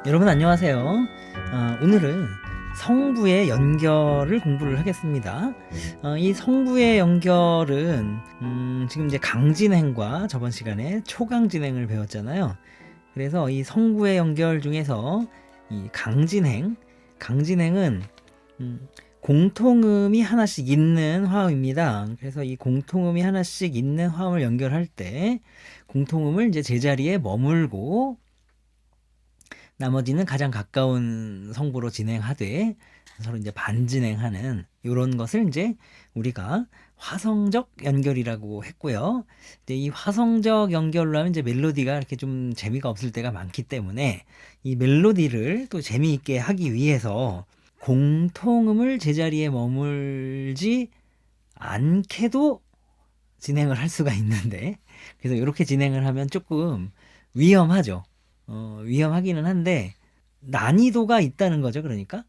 여러분 안녕하세요. 오늘은 성부의 연결을 공부를 하겠습니다. 이 성부의 연결은 지금 이제 강진행과 저번 시간에 초강진행을 배웠잖아요. 그래서 이 성부의 연결 중에서 이 강진행은 공통음이 하나씩 있는 화음입니다. 그래서 이 공통음이 하나씩 있는 화음을 연결할 때 공통음을 이제 제자리에 머물고 나머지는 가장 가까운 성부로 진행하되 서로 이제 반진행하는 이런 것을 이제 우리가 화성적 연결이라고 했고요. 근데 이 화성적 연결로 하면 이제 멜로디가 이렇게 좀 재미가 없을 때가 많기 때문에 이 멜로디를 또 재미있게 하기 위해서 공통음을 제자리에 머물지 않게도 진행을 할 수가 있는데, 그래서 이렇게 진행을 하면 조금 위험하죠. 위험하기는 한데 난이도가 있다는 거죠. 그러니까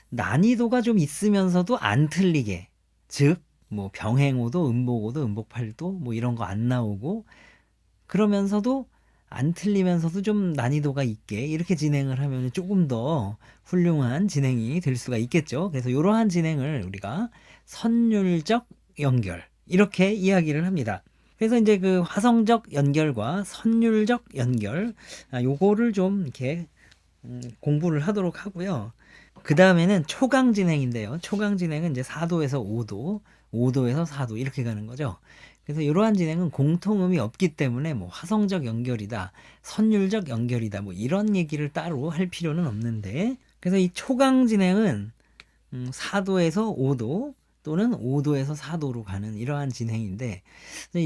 난이도가 좀 있으면서도 안 틀리게, 즉 뭐 병행오도 음복오도 음복팔도 뭐 이런 거 안 나오고, 그러면서도 안 틀리면서도 좀 난이도가 있게 이렇게 진행을 하면 조금 더 훌륭한 진행이 될 수가 있겠죠. 그래서 이러한 진행을 우리가 선율적 연결 이렇게 이야기를 합니다. 그래서 이제 그 화성적 연결과 선율적 연결, 요거를 좀 이렇게 공부를 하도록 하고요. 그 다음에는 초강 진행인데요. 초강 진행은 이제 4도에서 5도, 5도에서 4도 이렇게 가는 거죠. 그래서 이러한 진행은 공통음이 없기 때문에 뭐 화성적 연결이다, 선율적 연결이다, 뭐 이런 얘기를 따로 할 필요는 없는데, 그래서 이 초강 진행은 4도에서 5도 또는 5도에서 4도로 가는 이러한 진행인데,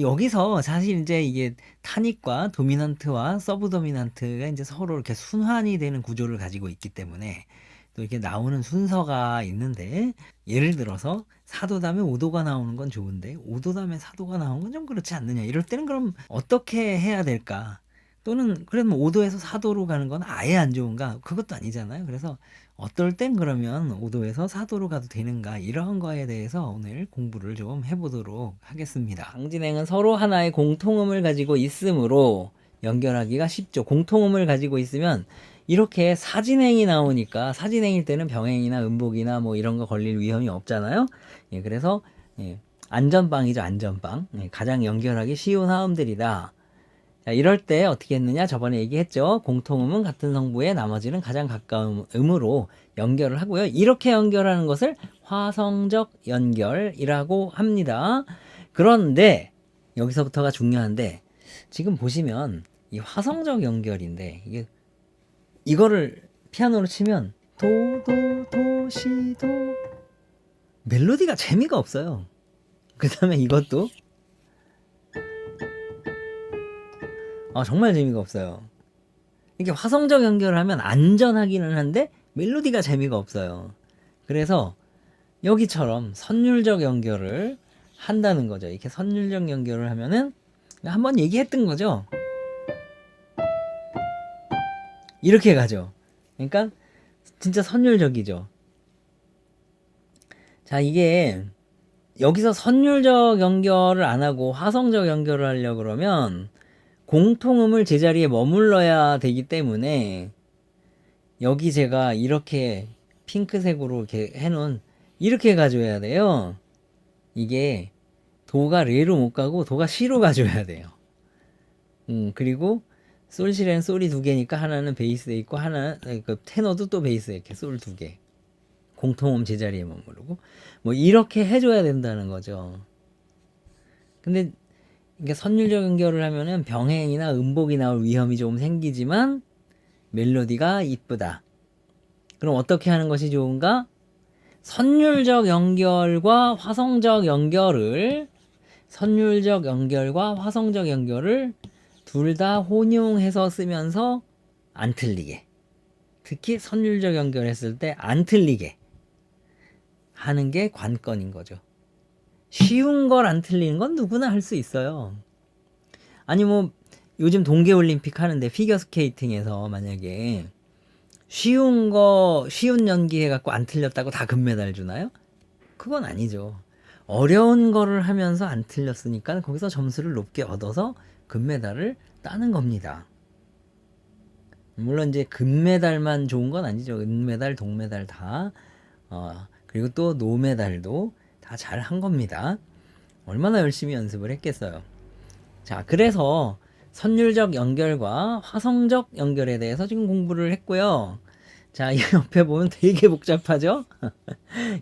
여기서 사실 이제 이게 타닉과 도미넌트와 서브 도미넌트가 이제 서로 이렇게 순환이 되는 구조를 가지고 있기 때문에 또 이렇게 나오는 순서가 있는데, 예를 들어서 4도 다음에 5도가 나오는 건 좋은데 5도 다음에 4도가 나오는 건 좀 그렇지 않느냐, 이럴 때는 그럼 어떻게 해야 될까? 또는 그러면 5도에서 4도로 가는 건 아예 안 좋은가? 그것도 아니잖아요. 그래서 어떨 땐 그러면 5도에서 4도로 가도 되는가, 이런 거에 대해서 오늘 공부를 좀 해보도록 하겠습니다. 강진행은 서로 하나의 공통음을 가지고 있으므로 연결하기가 쉽죠. 공통음을 가지고 있으면 이렇게 사진행이 나오니까, 사진행일 때는 병행이나 음복이나 뭐 이런 거 걸릴 위험이 없잖아요. 예, 그래서 안전빵이죠. 안전빵. 가장 연결하기 쉬운 화음들이다. 자, 이럴 때 어떻게 했느냐? 저번에 얘기했죠. 공통음은 같은 성부에 나머지는 가장 가까운 음으로 연결을 하고요. 이렇게 연결하는 것을 화성적 연결이라고 합니다. 그런데 여기서부터가 중요한데, 지금 보시면 이 화성적 연결인데 이거를 피아노로 치면 도시도 멜로디가 재미가 없어요. 그 다음에 이것도 정말 재미가 없어요. 이게 화성적 연결을 하면 안전하기는 한데 멜로디가 재미가 없어요. 그래서 여기처럼 선율적 연결을 한다는 거죠. 이렇게 선율적 연결을 하면은 한번 얘기했던 거죠. 이렇게 가죠. 그러니까 진짜 선율적이죠. 자, 이게 여기서 선율적 연결을 안 하고 화성적 연결을 하려고 그러면 공통음을 제자리에 머물러야 되기 때문에, 여기 제가 이렇게 핑크색으로 이렇게 해놓은, 이렇게 가져야 돼요. 이게 도가 레로 못 가고 도가 시로 가져야 돼요. 그리고 솔시레는 솔이 두 개니까 하나는 베이스에 있고 하나, 그 테너도 또 베이스에 이렇게 솔 두 개. 공통음 제자리에 머무르고 뭐 이렇게 해줘야 된다는 거죠. 근데 이게 선율적 연결을 하면은 병행이나 음복이 나올 위험이 조금 생기지만 멜로디가 이쁘다. 그럼 어떻게 하는 것이 좋은가? 선율적 연결과 화성적 연결을 둘 다 혼용해서 쓰면서 안 틀리게, 특히 선율적 연결했을 때 안 틀리게 하는 게 관건인 거죠. 쉬운 걸 안 틀리는 건 누구나 할 수 있어요. 아니 뭐 요즘 동계올림픽 하는데 피겨스케이팅에서 만약에 쉬운 연기 해갖고 안 틀렸다고 다 금메달 주나요? 그건 아니죠. 어려운 거를 하면서 안 틀렸으니까 거기서 점수를 높게 얻어서 금메달을 따는 겁니다. 물론 이제 금메달만 좋은 건 아니죠. 은메달, 동메달 다. 그리고 또 노메달도 다 잘 한 겁니다. 얼마나 열심히 연습을 했겠어요. 자, 그래서 선율적 연결과 화성적 연결에 대해서 지금 공부를 했고요. 자, 이 옆에 보면 되게 복잡하죠?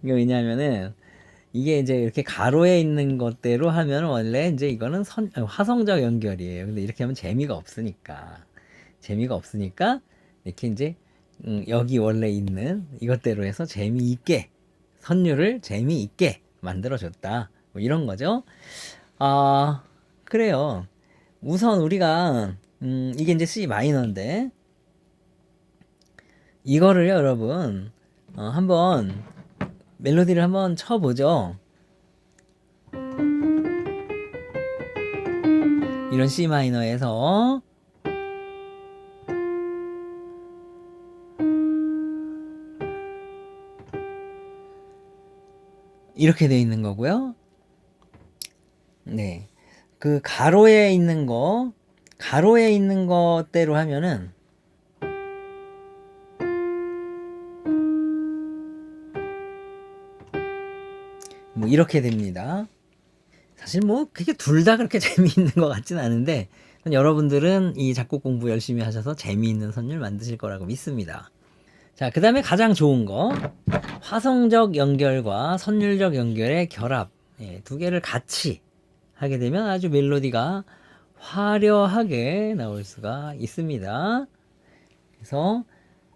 이거 왜냐면은 이게 이제 이렇게 가로에 있는 것대로 하면 원래 이제 이거는 화성적 연결이에요. 근데 이렇게 하면 재미가 없으니까. 이렇게 이제 여기 원래 있는 이것대로 해서 재미있게 선율을 재미있게 만들어줬다. 뭐 이런 거죠. 아, 그래요. 우선 우리가 이게 이제 C 마이너인데 이거를요, 여러분 한번 멜로디를 한번 쳐보죠. 이런 C 마이너에서 이렇게 돼 있는 거고요. 네. 그 가로에 있는 것대로 하면은 뭐 이렇게 됩니다. 사실 뭐 그게 둘 다 그렇게 재미있는 것 같진 않은데 여러분들은 이 작곡 공부 열심히 하셔서 재미있는 선율 만드실 거라고 믿습니다. 자, 그 다음에 가장 좋은 거 화성적 연결과 선율적 연결의 결합. 두 개를 같이 하게 되면 아주 멜로디가 화려하게 나올 수가 있습니다. 그래서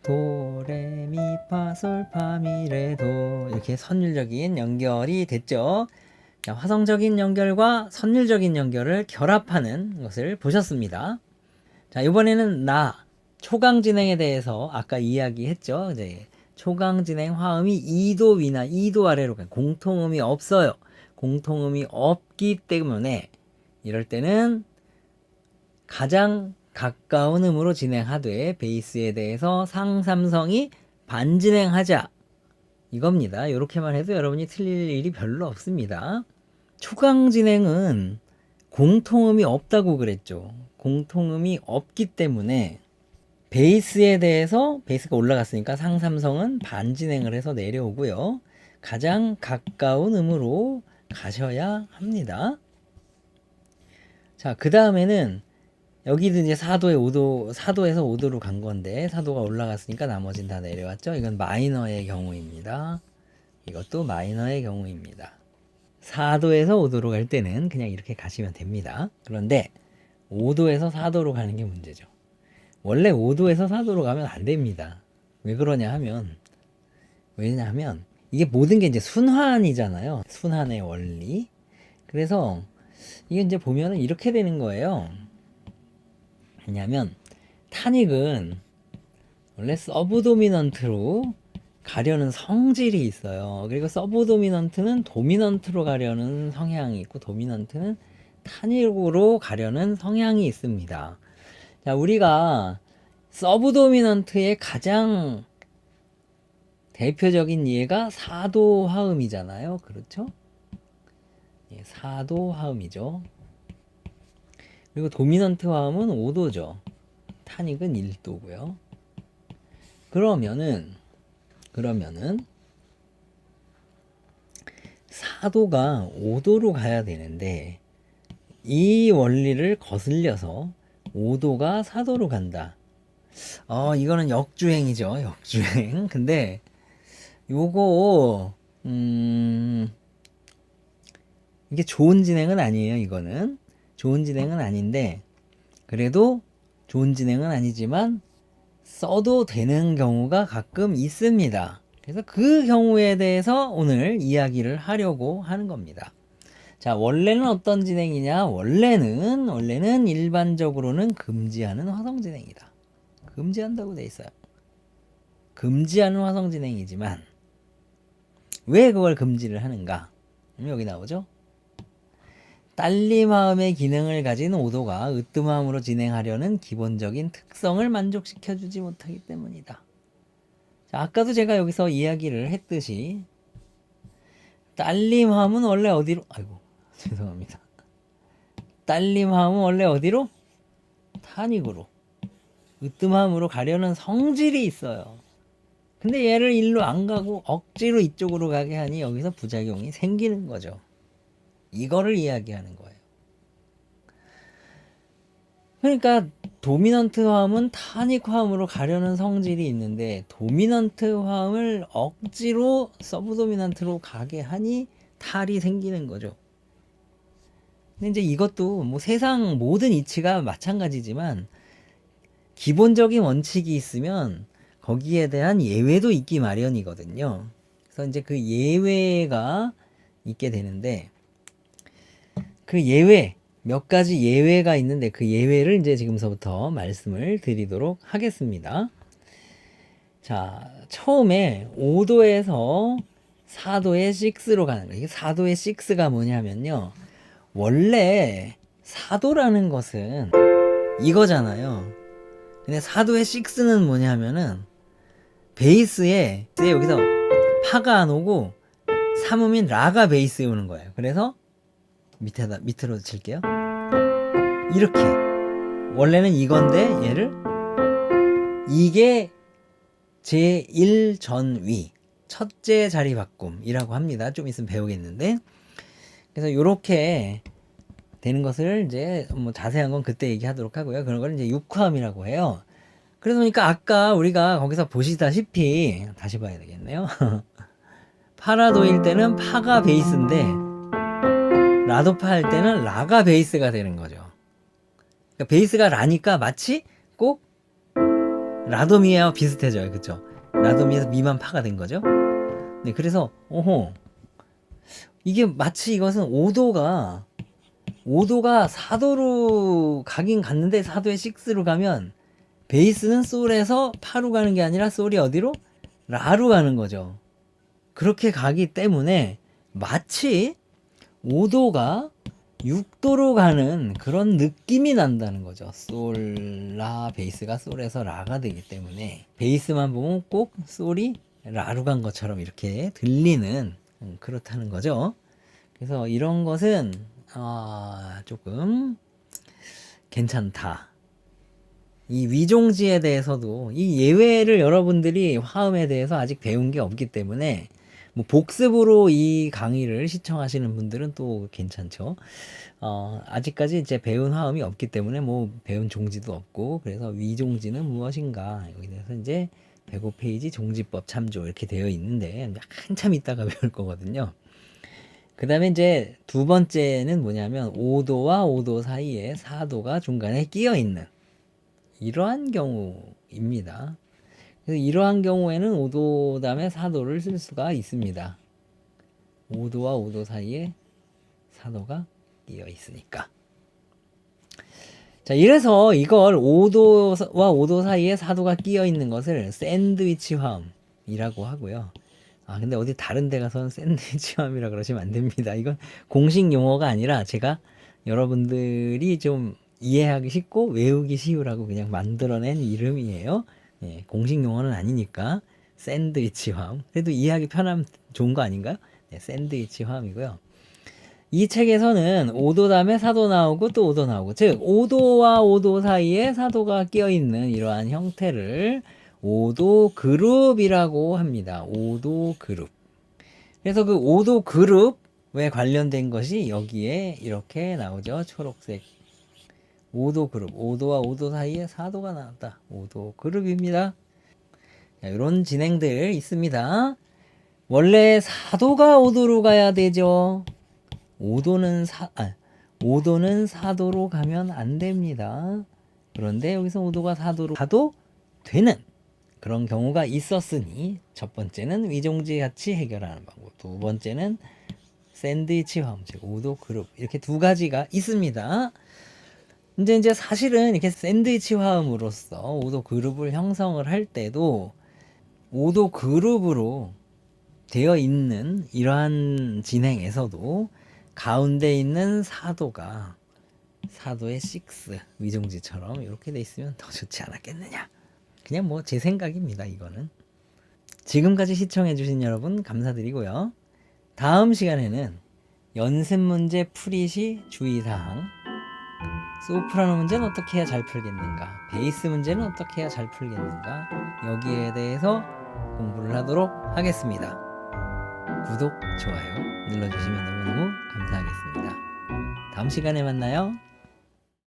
도레미파솔파미레도 이렇게 선율적인 연결이 됐죠. 자, 화성적인 연결과 선율적인 연결을 결합하는 것을 보셨습니다. 자, 이번에는 초강 진행에 대해서 아까 이야기했죠. 이제 초강 진행 화음이 2도 위나 2도 아래로 가요. 공통음이 없어요. 공통음이 없기 때문에 이럴 때는 가장 가까운 음으로 진행하되 베이스에 대해서 상삼성이 반진행하자 이겁니다. 이렇게만 해도 여러분이 틀릴 일이 별로 없습니다. 초강 진행은 공통음이 없다고 그랬죠. 공통음이 없기 때문에 베이스에 대해서 베이스가 올라갔으니까 상삼성은 반진행을 해서 내려오고요. 가장 가까운 음으로 가셔야 합니다. 자, 그 다음에는 여기도 이제 4도에서 5도로 간 건데 4도가 올라갔으니까 나머지는 다 내려왔죠. 이건 마이너의 경우입니다. 이것도 마이너의 경우입니다. 4도에서 5도로 갈 때는 그냥 이렇게 가시면 됩니다. 그런데 5도에서 4도로 가는 게 문제죠. 원래 5도에서 4도로 가면 안 됩니다. 왜냐하면 이게 모든 게 이제 순환이잖아요. 순환의 원리. 그래서 이게 이제 보면은 이렇게 되는 거예요. 왜냐면 타닉은 원래 서브도미넌트로 가려는 성질이 있어요. 그리고 서브도미넌트는 도미넌트로 가려는 성향이 있고 도미넌트는 타닉으로 가려는 성향이 있습니다. 자, 우리가 서브도미넌트의 가장 대표적인 예가 4도 화음이잖아요. 그렇죠? 4도 화음이죠. 그리고 도미넌트 화음은 5도죠. 타닉은 1도고요. 그러면은 4도가 5도로 가야 되는데 이 원리를 거슬려서 5도가 4도로 간다. 이거는 역주행이죠. 역주행. 근데 요거 이게 좋은 진행은 아니에요. 이거는 좋은 진행은 아닌데 그래도 좋은 진행은 아니지만 써도 되는 경우가 가끔 있습니다. 그래서 그 경우에 대해서 오늘 이야기를 하려고 하는 겁니다. 자, 원래는 어떤 진행이냐? 원래는 일반적으로는 금지하는 화성 진행이다. 금지한다고 돼 있어요. 금지하는 화성 진행이지만 왜 그걸 금지를 하는가? 여기 나오죠? 딸림화음의 기능을 가진 5도가 으뜸화음으로 진행하려는 기본적인 특성을 만족시켜주지 못하기 때문이다. 자, 아까도 제가 여기서 이야기를 했듯이 딸림화음은 원래 어디로 죄송합니다. 딸림화음은 원래 어디로? 타닉으로. 으뜸함으로 가려는 성질이 있어요. 근데 얘를 일로 안 가고 억지로 이쪽으로 가게 하니 여기서 부작용이 생기는 거죠. 이거를 이야기하는 거예요. 그러니까 도미넌트 화음은 타닉 화음으로 가려는 성질이 있는데 도미넌트 화음을 억지로 서브도미넌트로 가게 하니 탈이 생기는 거죠. 근데 이제 이것도 뭐 세상 모든 이치가 마찬가지지만 기본적인 원칙이 있으면 거기에 대한 예외도 있기 마련이거든요. 그래서 이제 그 예외가 있게 되는데 그 예외 몇 가지 예외가 있는데 그 예외를 이제 지금서부터 말씀을 드리도록 하겠습니다. 자, 처음에 5도에서 4도의 6로 가는 거예요. 이게 4도의 6가 뭐냐면요. 원래 4도라는 것은 이거잖아요. 근데 4도의 6는 뭐냐면은 베이스에 여기서 파가 안 오고 삼음인 라가 베이스에 오는 거예요. 그래서 밑으로 칠게요. 이렇게 원래는 이건데 얘를 이게 제1전위 첫째 자리 바꿈이라고 합니다. 좀 있으면 배우겠는데 그래서 이렇게 되는 것을 이제 뭐 자세한 건 그때 얘기하도록 하고요. 그런 걸 이제 육화음이라고 해요. 그러다 보니까 아까 우리가 거기서 보시다시피 다시 봐야 되겠네요. 파라도일 때는 파가 베이스인데 라도파 할 때는 라가 베이스가 되는 거죠. 그러니까 베이스가 라니까 마치 꼭 라도미와 비슷해져요. 그쵸? 라도미에서 미만 파가 된 거죠. 네, 그래서 이게 마치 이것은 5도가 4도로 가긴 갔는데 4도에 6로 가면 베이스는 솔에서 파로 가는 게 아니라 솔이 어디로? 라로 가는 거죠. 그렇게 가기 때문에 마치 5도가 6도로 가는 그런 느낌이 난다는 거죠. 솔, 라, 베이스가 솔에서 라가 되기 때문에 베이스만 보면 꼭 솔이 라로 간 것처럼 이렇게 들리는 그렇다는 거죠. 그래서 이런 것은 조금 괜찮다. 이 위종지에 대해서도 이 예외를 여러분들이 화음에 대해서 아직 배운 게 없기 때문에 뭐 복습으로 이 강의를 시청하시는 분들은 또 괜찮죠. 아직까지 이제 배운 화음이 없기 때문에 뭐 배운 종지도 없고 그래서 위종지는 무엇인가 여기 대해서 이제 105페이지 종지법 참조 이렇게 되어 있는데 한참 있다가 배울 거거든요. 그 다음에 이제 두 번째는 뭐냐면 5도와 5도 사이에 4도가 중간에 끼어 있는 이러한 경우입니다. 그래서 이러한 경우에는 5도 다음에 4도를 쓸 수가 있습니다. 5도와 5도 사이에 4도가 끼어 있으니까. 자, 이래서 이걸 5도와 5도 사이에 4도가 끼어 있는 것을 샌드위치 화음이라고 하고요. 근데 어디 다른 데 가서는 샌드위치 화음이라 그러시면 안 됩니다. 이건 공식 용어가 아니라 제가 여러분들이 좀 이해하기 쉽고 외우기 쉬우라고 그냥 만들어낸 이름이에요. 예, 공식 용어는 아니니까 샌드위치 화음. 그래도 이해하기 편하면 좋은 거 아닌가요? 네, 샌드위치 화음이고요. 이 책에서는 5도 다음에 4도 나오고 또 5도 나오고 즉 5도와 5도 사이에 4도가 끼어있는 이러한 형태를 5도 그룹이라고 합니다. 5도 그룹. 그래서 그 5도 그룹에 관련된 것이 여기에 이렇게 나오죠. 초록색 5도 그룹. 5도와 5도 사이에 4도가 나왔다. 5도 그룹입니다. 자, 이런 진행들 있습니다. 원래 4도가 5도로 가야 되죠. 5도는 4도로 가면 안 됩니다. 그런데 여기서 5도가 4도로 가도 되는 그런 경우가 있었으니 첫 번째는 위종지 같이 해결하는 방법, 두 번째는 샌드위치 화음, 즉 5도 그룹 이렇게 두 가지가 있습니다. 이제 사실은 이렇게 샌드위치 화음으로써 5도 그룹을 형성을 할 때도 5도 그룹으로 되어 있는 이러한 진행에서도 가운데 있는 4도가 4도의 6 위종지처럼 이렇게 돼 있으면 더 좋지 않았겠느냐. 그냥 뭐 제 생각입니다. 이거는. 지금까지 시청해 주신 여러분 감사드리고요. 다음 시간에는 연습 문제 풀이 시 주의사항 소프라노 문제는 어떻게 해야 잘 풀겠는가, 베이스 문제는 어떻게 해야 잘 풀겠는가, 여기에 대해서 공부를 하도록 하겠습니다. 구독, 좋아요 눌러주시면 너무너무 감사하겠습니다. 다음 시간에 만나요.